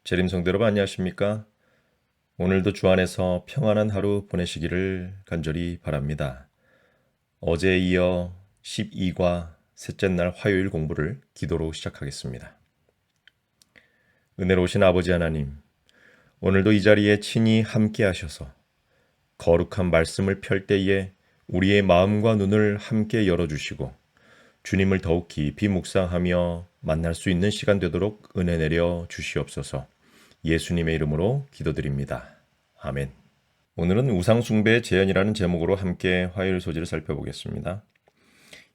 재림성대 여러분 안녕하십니까? 오늘도 주 안에서 평안한 하루 보내시기를 간절히 바랍니다. 어제에 이어 12과 셋째 날 화요일 공부를 기도로 시작하겠습니다. 은혜로우신 아버지 하나님, 오늘도 이 자리에 친히 함께 하셔서 거룩한 말씀을 펼 때에 우리의 마음과 눈을 함께 열어주시고 주님을 더욱 깊이 묵상하며 만날 수 있는 시간 되도록 은혜 내려 주시옵소서. 예수님의 이름으로 기도드립니다. 아멘. 오늘은 우상숭배의 재현이라는 제목으로 함께 화요일 소지를 살펴보겠습니다.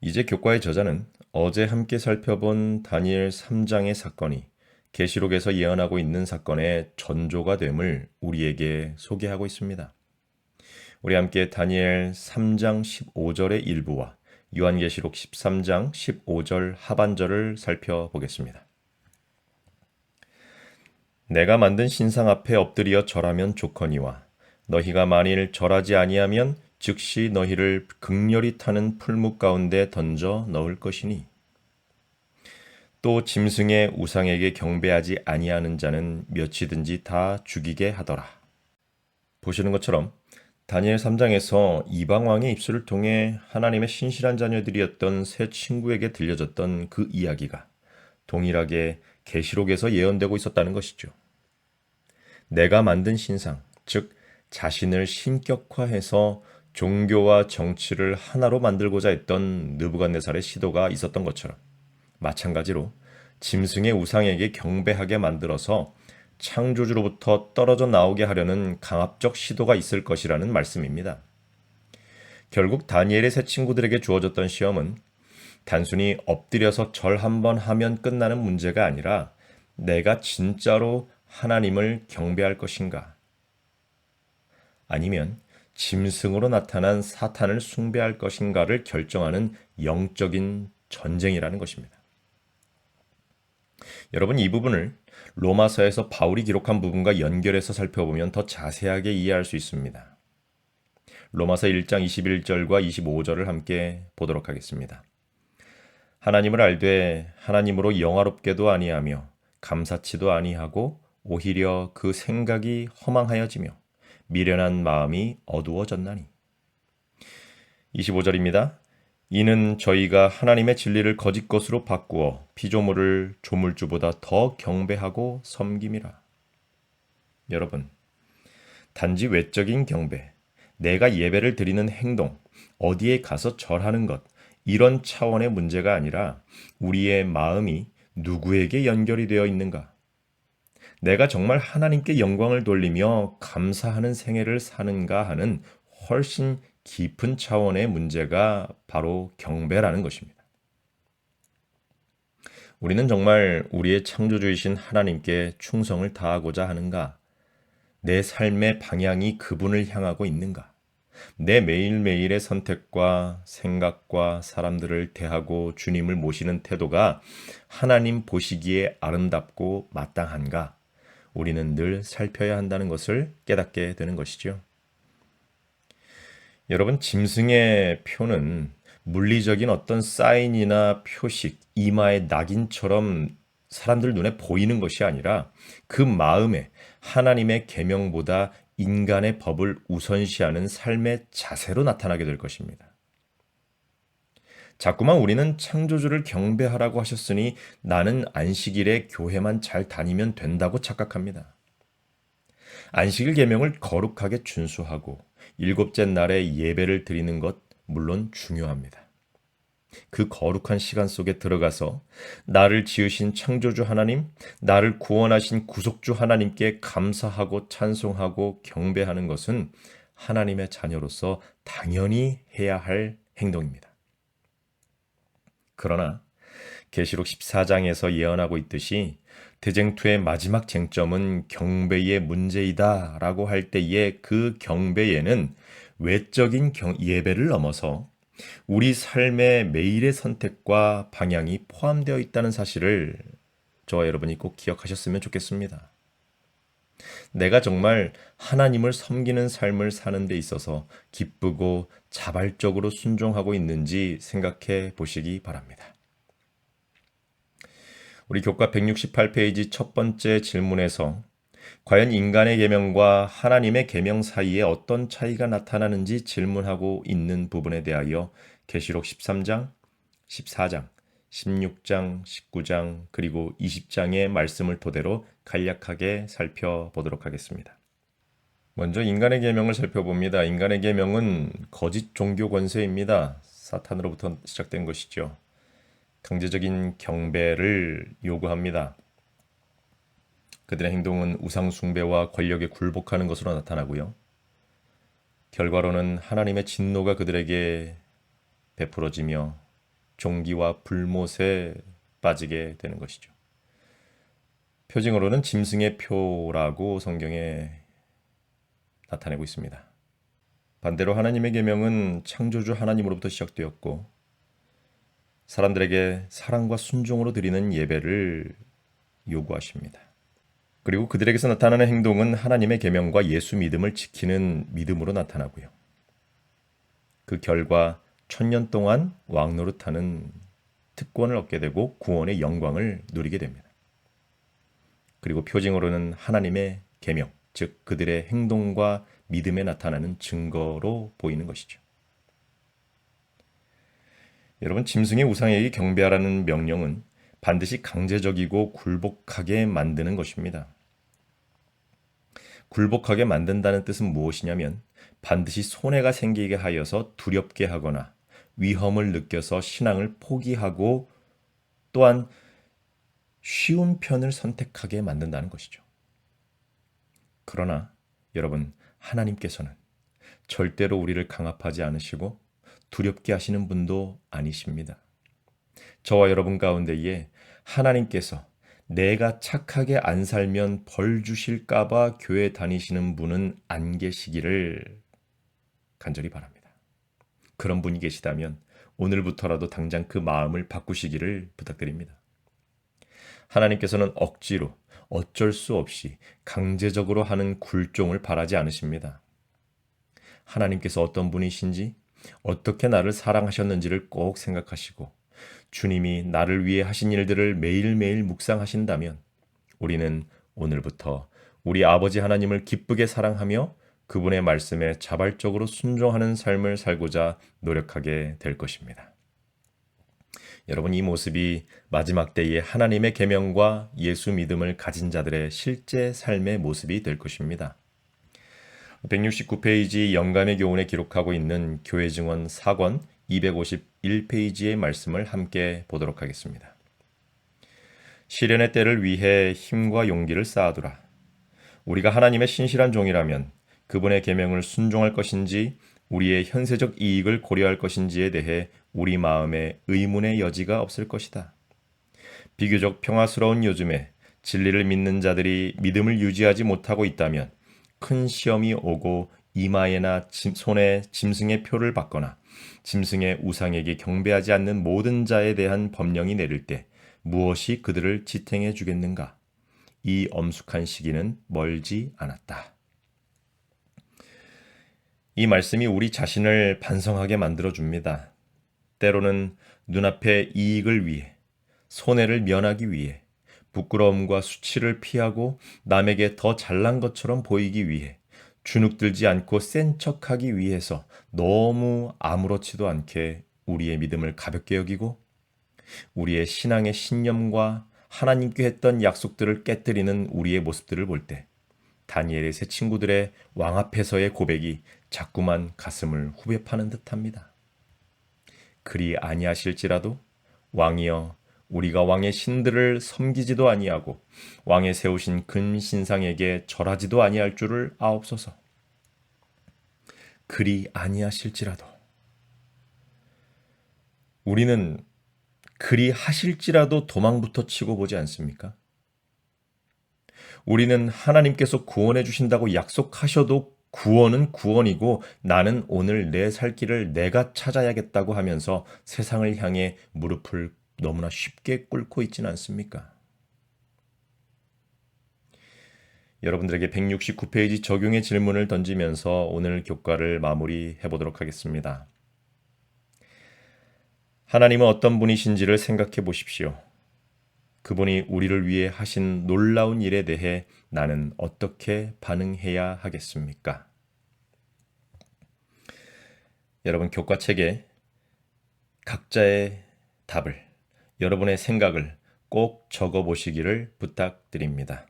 이제 교과의 저자는 어제 함께 살펴본 다니엘 3장의 사건이 계시록에서 예언하고 있는 사건의 전조가 됨을 우리에게 소개하고 있습니다. 우리 함께 다니엘 3장 15절의 일부와 요한계시록 13장 15절 하반절을 살펴보겠습니다. 내가 만든 신상 앞에 엎드려 절하면 좋거니와 너희가 만일 절하지 아니하면 즉시 너희를 극렬히 타는 풀무 가운데 던져 넣을 것이니 또 짐승의 우상에게 경배하지 아니하는 자는 몇이든지 다 죽이게 하더라. 보시는 것처럼 다니엘 3장에서 이방 왕의 입술을 통해 하나님의 신실한 자녀들이었던 세 친구에게 들려졌던 그 이야기가 동일하게 계시록에서 예언되고 있었다는 것이죠. 내가 만든 신상, 즉 자신을 신격화해서 종교와 정치를 하나로 만들고자 했던 느부갓네살의 시도가 있었던 것처럼 마찬가지로 짐승의 우상에게 경배하게 만들어서 창조주로부터 떨어져 나오게 하려는 강압적 시도가 있을 것이라는 말씀입니다. 결국 다니엘의 세 친구들에게 주어졌던 시험은 단순히 엎드려서 절 한번 하면 끝나는 문제가 아니라 내가 진짜로 하나님을 경배할 것인가? 아니면 짐승으로 나타난 사탄을 숭배할 것인가를 결정하는 영적인 전쟁이라는 것입니다. 여러분, 이 부분을 로마서에서 바울이 기록한 부분과 연결해서 살펴보면 더 자세하게 이해할 수 있습니다. 로마서 1장 21절과 25절을 함께 보도록 하겠습니다. 하나님을 알되 하나님으로 영화롭게도 아니하며 감사치도 아니하고 오히려 그 생각이 허망하여지며 미련한 마음이 어두워졌나니. 25절입니다. 이는 저희가 하나님의 진리를 거짓 것으로 바꾸어 피조물을 조물주보다 더 경배하고 섬김이라. 여러분, 단지 외적인 경배, 내가 예배를 드리는 행동, 어디에 가서 절하는 것, 이런 차원의 문제가 아니라 우리의 마음이 누구에게 연결이 되어 있는가? 내가 정말 하나님께 영광을 돌리며 감사하는 생애를 사는가 하는 훨씬 깊은 차원의 문제가 바로 경배라는 것입니다. 우리는 정말 우리의 창조주이신 하나님께 충성을 다하고자 하는가? 내 삶의 방향이 그분을 향하고 있는가? 내 매일매일의 선택과 생각과 사람들을 대하고 주님을 모시는 태도가 하나님 보시기에 아름답고 마땅한가? 우리는 늘 살펴야 한다는 것을 깨닫게 되는 것이죠. 여러분, 짐승의 표는 물리적인 어떤 사인이나 표식, 이마의 낙인처럼 사람들 눈에 보이는 것이 아니라 그 마음에 하나님의 계명보다 인간의 법을 우선시하는 삶의 자세로 나타나게 될 것입니다. 자꾸만 우리는 창조주를 경배하라고 하셨으니 나는 안식일에 교회만 잘 다니면 된다고 착각합니다. 안식일 계명을 거룩하게 준수하고 일곱째 날에 예배를 드리는 것 물론 중요합니다. 그 거룩한 시간 속에 들어가서 나를 지으신 창조주 하나님, 나를 구원하신 구속주 하나님께 감사하고 찬송하고 경배하는 것은 하나님의 자녀로서 당연히 해야 할 행동입니다. 그러나 계시록 14장에서 예언하고 있듯이 대쟁투의 마지막 쟁점은 경배의 문제이다 라고 할 때에 그 경배에는 외적인 예배를 넘어서 우리 삶의 매일의 선택과 방향이 포함되어 있다는 사실을 저와 여러분이 꼭 기억하셨으면 좋겠습니다. 내가 정말 하나님을 섬기는 삶을 사는 데 있어서 기쁘고 자발적으로 순종하고 있는지 생각해 보시기 바랍니다. 우리 교과 168페이지 첫 번째 질문에서 과연 인간의 계명과 하나님의 계명 사이에 어떤 차이가 나타나는지 질문하고 있는 부분에 대하여 계시록 13장, 14장, 16장, 19장, 그리고 20장의 말씀을 토대로 간략하게 살펴보도록 하겠습니다. 먼저 인간의 계명을 살펴봅니다. 인간의 계명은 거짓 종교 권세입니다. 사탄으로부터 시작된 것이죠. 강제적인 경배를 요구합니다. 그들의 행동은 우상 숭배와 권력에 굴복하는 것으로 나타나고요. 결과로는 하나님의 진노가 그들에게 베풀어지며 종기와 불못에 빠지게 되는 것이죠. 표징으로는 짐승의 표라고 성경에 나타내고 있습니다. 반대로 하나님의 계명은 창조주 하나님으로부터 시작되었고 사람들에게 사랑과 순종으로 드리는 예배를 요구하십니다. 그리고 그들에게서 나타나는 행동은 하나님의 계명과 예수 믿음을 지키는 믿음으로 나타나고요. 그 결과 1000년 동안 왕노릇하는 특권을 얻게 되고 구원의 영광을 누리게 됩니다. 그리고 표징으로는 하나님의 계명, 즉 그들의 행동과 믿음에 나타나는 증거로 보이는 것이죠. 여러분, 짐승의 우상에게 경배하라는 명령은 반드시 강제적이고 굴복하게 만드는 것입니다. 굴복하게 만든다는 뜻은 무엇이냐면 반드시 손해가 생기게 하여서 두렵게 하거나 위험을 느껴서 신앙을 포기하고 또한 쉬운 편을 선택하게 만든다는 것이죠. 그러나 여러분, 하나님께서는 절대로 우리를 강압하지 않으시고 두렵게 하시는 분도 아니십니다. 저와 여러분 가운데에 하나님께서 내가 착하게 안 살면 벌 주실까봐 교회 다니시는 분은 안 계시기를 간절히 바랍니다. 그런 분이 계시다면 오늘부터라도 당장 그 마음을 바꾸시기를 부탁드립니다. 하나님께서는 억지로 어쩔 수 없이 강제적으로 하는 굴종을 바라지 않으십니다. 하나님께서 어떤 분이신지 어떻게 나를 사랑하셨는지를 꼭 생각하시고 주님이 나를 위해 하신 일들을 매일매일 묵상하신다면 우리는 오늘부터 우리 아버지 하나님을 기쁘게 사랑하며 그분의 말씀에 자발적으로 순종하는 삶을 살고자 노력하게 될 것입니다. 여러분, 이 모습이 마지막 때에 하나님의 계명과 예수 믿음을 가진 자들의 실제 삶의 모습이 될 것입니다. 169페이지 영감의 교훈에 기록하고 있는 교회 증언 4권 251페이지의 말씀을 함께 보도록 하겠습니다. 시련의 때를 위해 힘과 용기를 쌓아두라. 우리가 하나님의 신실한 종이라면 그분의 계명을 순종할 것인지 우리의 현세적 이익을 고려할 것인지에 대해 우리 마음에 의문의 여지가 없을 것이다. 비교적 평화스러운 요즘에 진리를 믿는 자들이 믿음을 유지하지 못하고 있다면 큰 시험이 오고 이마에나 손에 짐승의 표를 받거나 짐승의 우상에게 경배하지 않는 모든 자에 대한 법령이 내릴 때 무엇이 그들을 지탱해 주겠는가? 이 엄숙한 시기는 멀지 않았다. 이 말씀이 우리 자신을 반성하게 만들어줍니다. 때로는 눈앞의 이익을 위해, 손해를 면하기 위해, 부끄러움과 수치를 피하고 남에게 더 잘난 것처럼 보이기 위해, 주눅들지 않고 센 척하기 위해서 너무 아무렇지도 않게 우리의 믿음을 가볍게 여기고 우리의 신앙의 신념과 하나님께 했던 약속들을 깨뜨리는 우리의 모습들을 볼 때 다니엘의 세 친구들의 왕 앞에서의 고백이 자꾸만 가슴을 후벼 파는 듯합니다. 그리 아니하실지라도 왕이여 우리가 왕의 신들을 섬기지도 아니하고 왕의 세우신 근신상에게 절하지도 아니할 줄을 아옵소서. 그리 아니하실지라도 우리는 그리 하실지라도 도망부터 치고 보지 않습니까? 우리는 하나님께서 구원해 주신다고 약속하셔도 구원은 구원이고 나는 오늘 내 살 길을 내가 찾아야겠다고 하면서 세상을 향해 무릎을 너무나 쉽게 꿇고 있지는 않습니까? 여러분들에게 169페이지 적용의 질문을 던지면서 오늘 교과를 마무리해 보도록 하겠습니다. 하나님은 어떤 분이신지를 생각해 보십시오. 그분이 우리를 위해 하신 놀라운 일에 대해 나는 어떻게 반응해야 하겠습니까? 여러분, 교과책에 각자의 답을, 여러분의 생각을 꼭 적어 보시기를 부탁드립니다.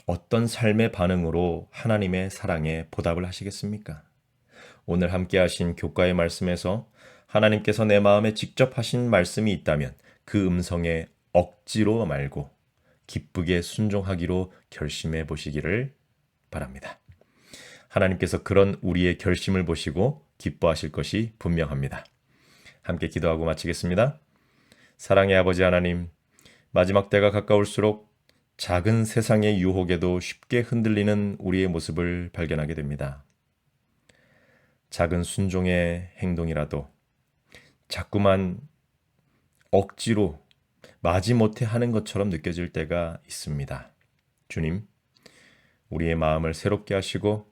어떤 삶의 반응으로 하나님의 사랑에 보답을 하시겠습니까? 오늘 함께 하신 교과의 말씀에서 하나님께서 내 마음에 직접 하신 말씀이 있다면 그 음성에 억지로 말고 기쁘게 순종하기로 결심해 보시기를 바랍니다. 하나님께서 그런 우리의 결심을 보시고 기뻐하실 것이 분명합니다. 함께 기도하고 마치겠습니다. 사랑의 아버지 하나님, 마지막 때가 가까울수록 작은 세상의 유혹에도 쉽게 흔들리는 우리의 모습을 발견하게 됩니다. 작은 순종의 행동이라도 자꾸만 억지로 마지못해 하는 것처럼 느껴질 때가 있습니다. 주님, 우리의 마음을 새롭게 하시고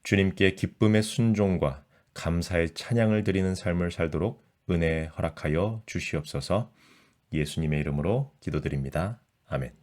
주님께 기쁨의 순종과 감사의 찬양을 드리는 삶을 살도록 은혜 허락하여 주시옵소서. 예수님의 이름으로 기도드립니다. 아멘.